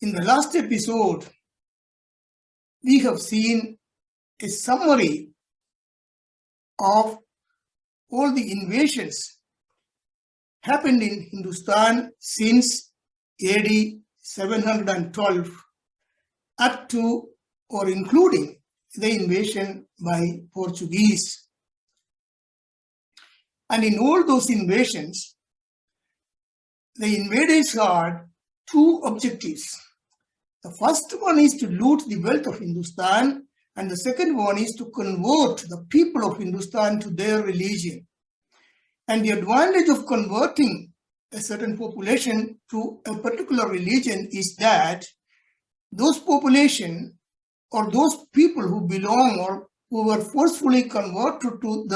In the last episode, we have seen a summary of all the invasions happened in Hindustan since AD 712 up to or including the invasion by Portuguese. And in all those invasions, the invaders had two objectives. The first one is to loot the wealth of Hindustan, and the second one is to convert the people of Hindustan to their religion. And the advantage of converting a certain population to a particular religion is that those population or those people who belong or who were forcefully converted to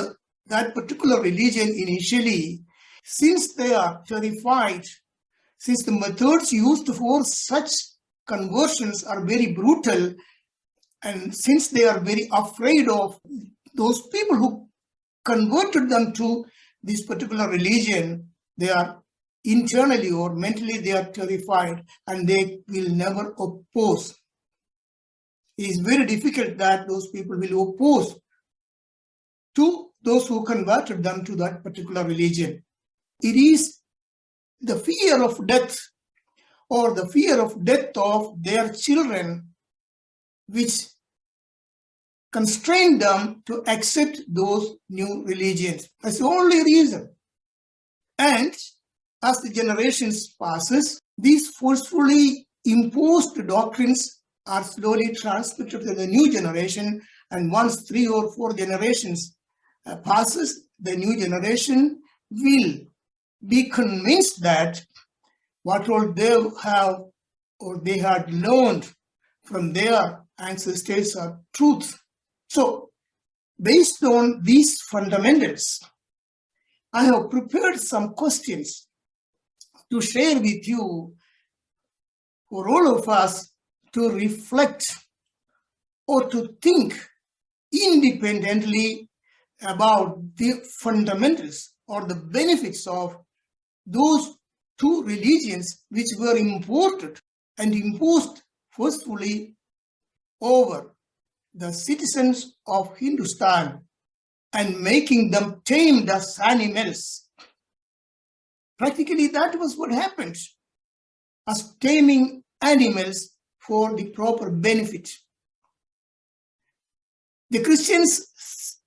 that particular religion initially, since they are terrified, since the methods used for such conversions are very brutal, and since they are very afraid of those people who converted them to this particular religion, they are internally or mentally they are terrified and they will never oppose. It is very difficult that those people will oppose to those who converted them to that particular religion. It is the fear of death or the fear of death of their children which constrain them to accept those new religions. That's the only reason. And as the generations passes, these forcefully imposed doctrines are slowly transmitted to the new generation, and once 3 or 4 generations passes, the new generation will be convinced that what all they have or they had learned from their ancestors are truth. So, based on these fundamentals, I have prepared some questions to share with you for all of us to reflect or to think independently about the fundamentals or the benefits of those two religions which were imported and imposed forcefully over the citizens of Hindustan and making them tamed as animals. Practically, that was what happened, as taming animals for the proper benefit. The Christians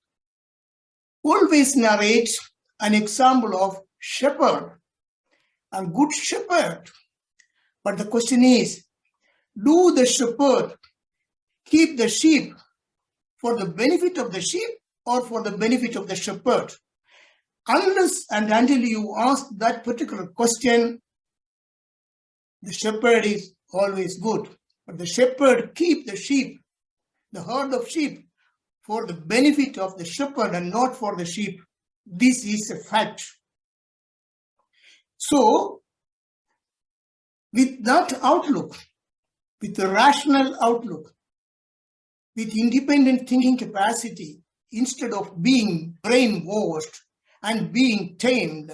always narrate an example of shepherd, a good shepherd. But the question is, do the shepherd keep the sheep for the benefit of the sheep or for the benefit of the shepherd? Unless and until you ask that particular question, the shepherd is always good. But the shepherd keep the sheep, the herd of sheep, for the benefit of the shepherd and not for the sheep. This is a fact. So, with that outlook, with a rational outlook, with independent thinking capacity, instead of being brainwashed and being tamed,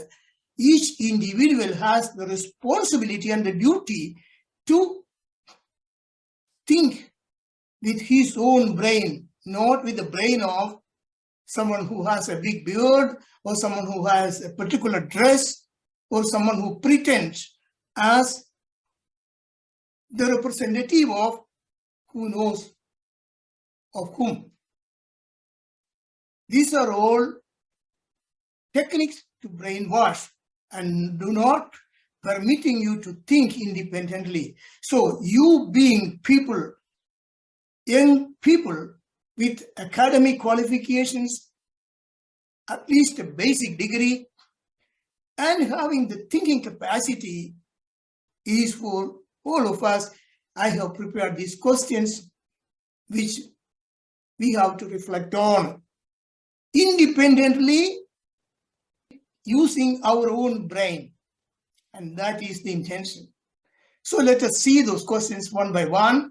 each individual has the responsibility and the duty to think with his own brain, not with the brain of someone who has a big beard or someone who has a particular dress or someone who pretends as the representative of who knows of whom. These are all techniques to brainwash and do not permitting you to think independently. So you being people, young people with academic qualifications, at least a basic degree, and having the thinking capacity is for all of us. I have prepared these questions which we have to reflect on independently using our own brain. And that is the intention. So let us see those questions one by one.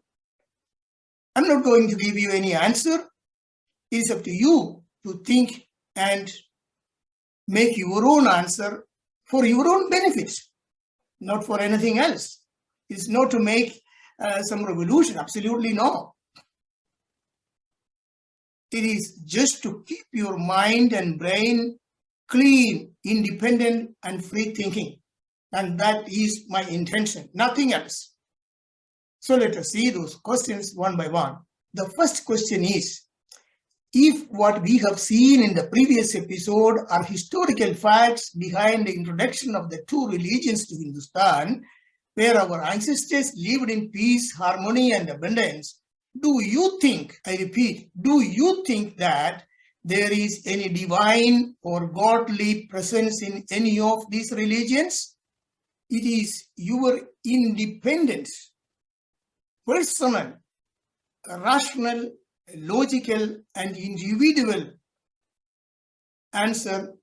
I'm not going to give you any answer. It is up to you to think and make your own answer for your own benefits, not for anything else. It's not to make some revolution. Absolutely no. It is just to keep your mind and brain clean, independent, and free thinking. And that is my intention, nothing else. So let us see those questions one by one. The first question is, if what we have seen in the previous episode are historical facts behind the introduction of the two religions to Hindustan, where our ancestors lived in peace, harmony, and abundance, do you think, I repeat, do you think that there is any divine or godly presence in any of these religions? It is your independent, personal, rational, logical, and individual answer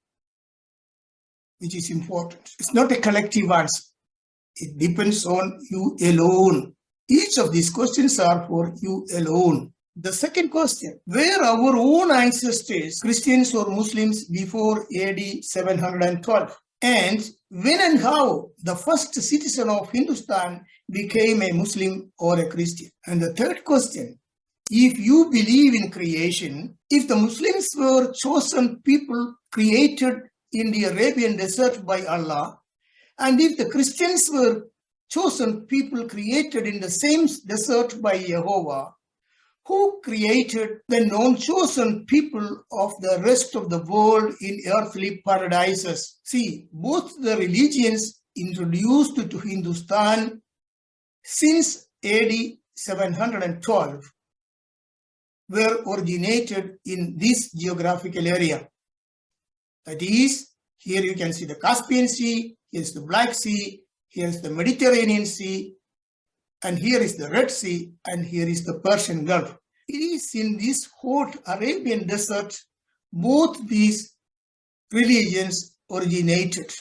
which is important. It's not a collective answer. It depends on you alone. Each of these questions are for you alone. The second question, were our own ancestors Christians or Muslims before AD 712? And when and how the first citizen of Hindustan became a Muslim or a Christian? And the third question, if you believe in creation, if the Muslims were chosen people created in the Arabian desert by Allah, and if the Christians were chosen people created in the same desert by Jehovah, who created the non-chosen people of the rest of the world in earthly paradises? See, both the religions introduced to Hindustan since AD 712 were originated in this geographical area. That is, here you can see the Caspian Sea, here's the Black Sea, here's the Mediterranean Sea, and here is the Red Sea, and here is the Persian Gulf. It is in this hot Arabian desert both these religions originated.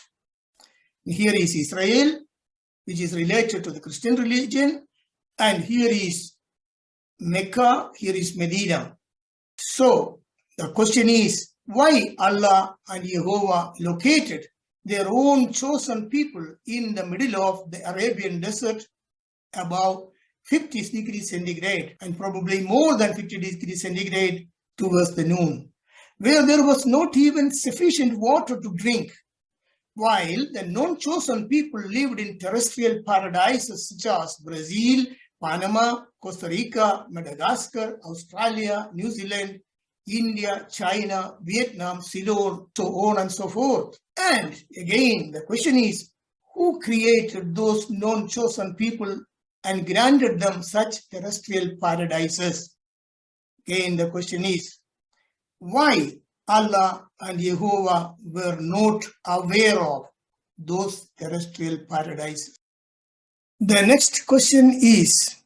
Here is Israel, which is related to the Christian religion, and here is Mecca, here is Medina. So the question is, why Allah and Jehovah located their own chosen people in the middle of the Arabian desert above 50 degrees centigrade and probably more than 50 degrees centigrade towards the noon, where there was not even sufficient water to drink, while the non-chosen people lived in terrestrial paradises such as Brazil, Panama, Costa Rica, Madagascar, Australia, New Zealand, India, China, Vietnam, Ceylon, so on and so forth. And again, the question is, who created those non-chosen people and granted them such terrestrial paradises? Again, the question is, why Allah and Jehovah were not aware of those terrestrial paradises? The next question is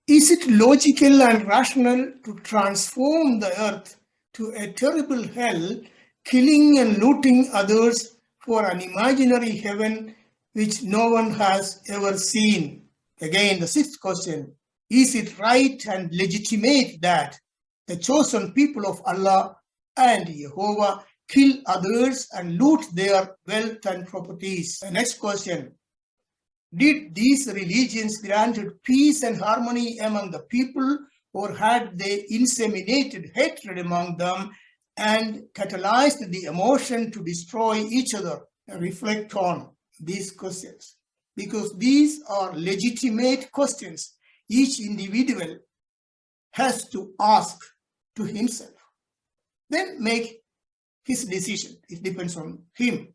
it logical and rational to transform the earth to a terrible hell, killing and looting others for an imaginary heaven which no one has ever seen? Again, the sixth question, is it right and legitimate that the chosen people of Allah and Jehovah kill others and loot their wealth and properties? The next question, did these religions granted peace and harmony among the people, or had they inseminated hatred among them and catalyzed the emotion to destroy each other? Reflect on these questions, because these are legitimate questions each individual has to ask to himself. Then make his decision. It depends on him.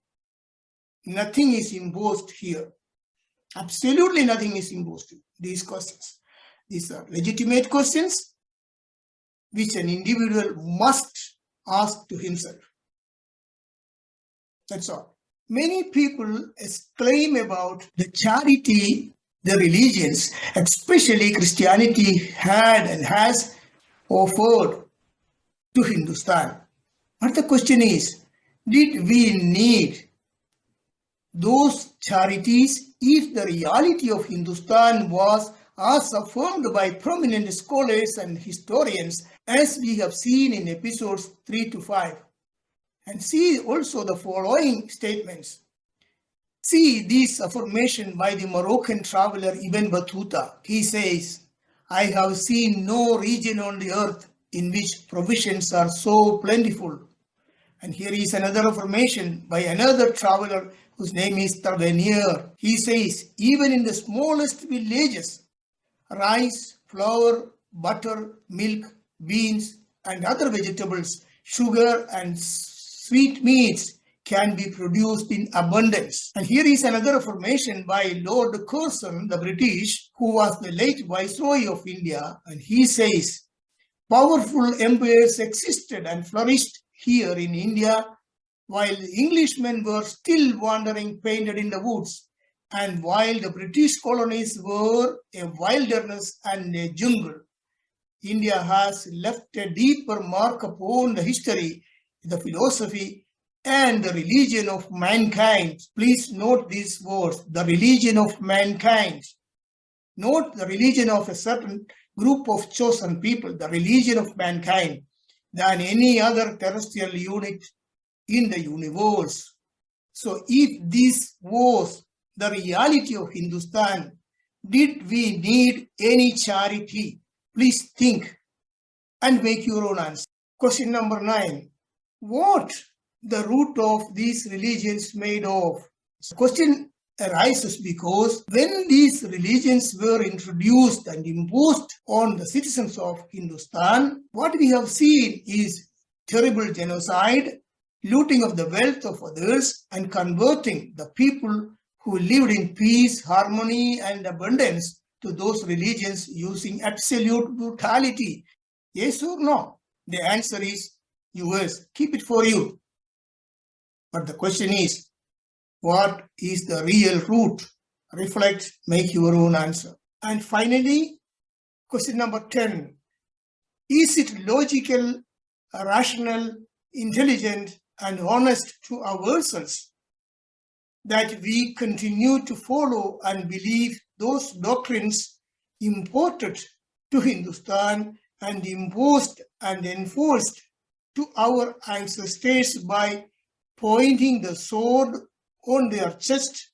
Nothing is imposed here. Absolutely nothing is imposed in these questions. These are legitimate questions which an individual must ask to himself. That's all. Many people exclaim about the charity the religions, especially Christianity, had and has offered to Hindustan. But the question is, did we need those charities if the reality of Hindustan was as affirmed by prominent scholars and historians, as we have seen in episodes 3 to 5? And see also the following statements. See this affirmation by the Moroccan traveler Ibn Battuta. He says, I have seen no region on the earth in which provisions are so plentiful. And here is another affirmation by another traveler whose name is Tavernier. He says, even in the smallest villages, rice, flour, butter, milk, beans, and other vegetables, sugar, and sweetmeats can be produced in abundance. And here is another affirmation by Lord Curzon, the British, who was the late Viceroy of India. And he says, powerful empires existed and flourished here in India while the Englishmen were still wandering painted in the woods, and while the British colonies were a wilderness and a jungle. India has left a deeper mark upon the history, the philosophy, and the religion of mankind. Please note these words, the religion of mankind. Not the religion of a certain group of chosen people, the religion of mankind, than any other terrestrial unit in the universe. So if this was the reality of Hindustan, did we need any charity? Please think and make your own answer. Question number 9. What the root of these religions made of? The question arises because when these religions were introduced and imposed on the citizens of Hindustan, what we have seen is terrible genocide, looting of the wealth of others, and converting the people who lived in peace, harmony, and abundance to those religions using absolute brutality. Yes or no? The answer is yours. Keep it for you. But the question is, what is the real root? Reflect, make your own answer. And finally, question number 10. Is it logical, rational, intelligent, and honest to ourselves that we continue to follow and believe those doctrines imported to Hindustan and imposed and enforced to our ancestors by pointing the sword on their chest,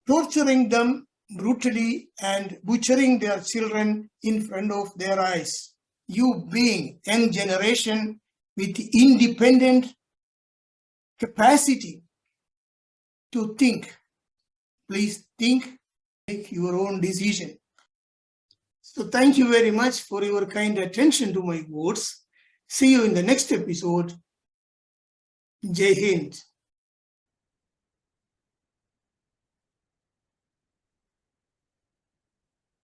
torturing them brutally, and butchering their children in front of their eyes? You being young generation with independent capacity to think, please think, make your own decision. So thank you very much for your kind attention to my words. See you in the next episode. Jai Hind.